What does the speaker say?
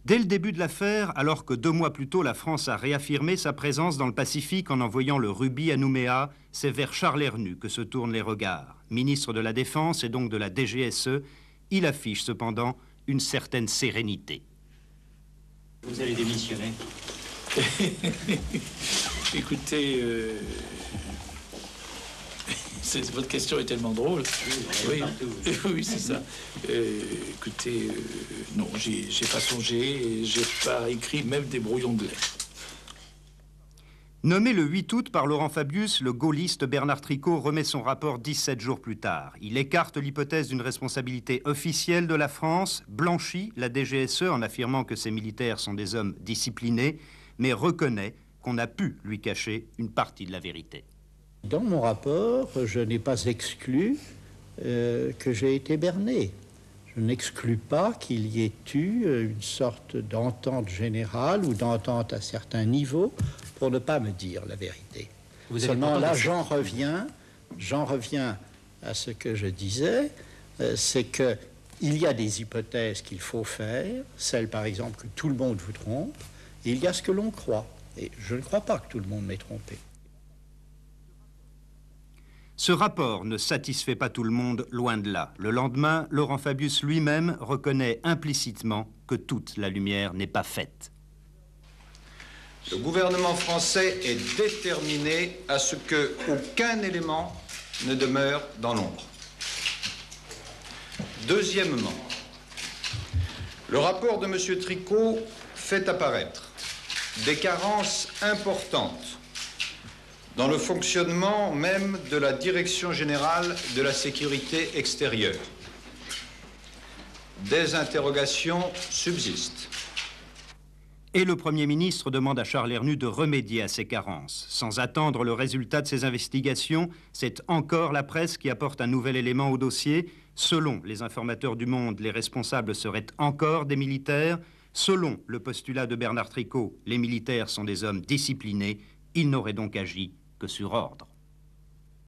Dès le début de l'affaire, alors que 2 mois plus tôt, la France a réaffirmé sa présence dans le Pacifique en envoyant le Ruby à Nouméa, c'est vers Charles Hernu que se tournent les regards. Ministre de la Défense et donc de la DGSE, il affiche cependant une certaine sérénité. Vous allez démissionner? Écoutez, votre question est tellement drôle. Oui, oui, c'est ça. Écoutez, non, j'ai pas songé, j'ai pas écrit même des brouillons de lettres. Nommé le 8 août par Laurent Fabius, le gaulliste Bernard Tricot remet son rapport 17 jours plus tard. Il écarte l'hypothèse d'une responsabilité officielle de la France, blanchit la DGSE en affirmant que ses militaires sont des hommes disciplinés, mais reconnaît qu'on a pu lui cacher une partie de la vérité. Dans mon rapport, je n'ai pas exclu que j'ai été berné. Je n'exclus pas qu'il y ait eu une sorte d'entente générale ou d'entente à certains niveaux pour ne pas me dire la vérité. Seulement là, j'en reviens à ce que je disais, c'est qu'il y a des hypothèses qu'il faut faire, celle par exemple que tout le monde vous trompe, et il y a ce que l'on croit. Et je ne crois pas que tout le monde m'ait trompé. Ce rapport ne satisfait pas tout le monde, loin de là. Le lendemain, Laurent Fabius lui-même reconnaît implicitement que toute la lumière n'est pas faite. Le gouvernement français est déterminé à ce qu'aucun élément ne demeure dans l'ombre. Deuxièmement, le rapport de M. Tricot fait apparaître des carences importantes dans le fonctionnement même de la Direction générale de la sécurité extérieure. Des interrogations subsistent. Et le Premier ministre demande à Charles Hernu de remédier à ces carences. Sans attendre le résultat de ces investigations, c'est encore la presse qui apporte un nouvel élément au dossier. Selon les informateurs du Monde, les responsables seraient encore des militaires. Selon le postulat de Bernard Tricot, les militaires sont des hommes disciplinés. Ils n'auraient donc agi que sur ordre.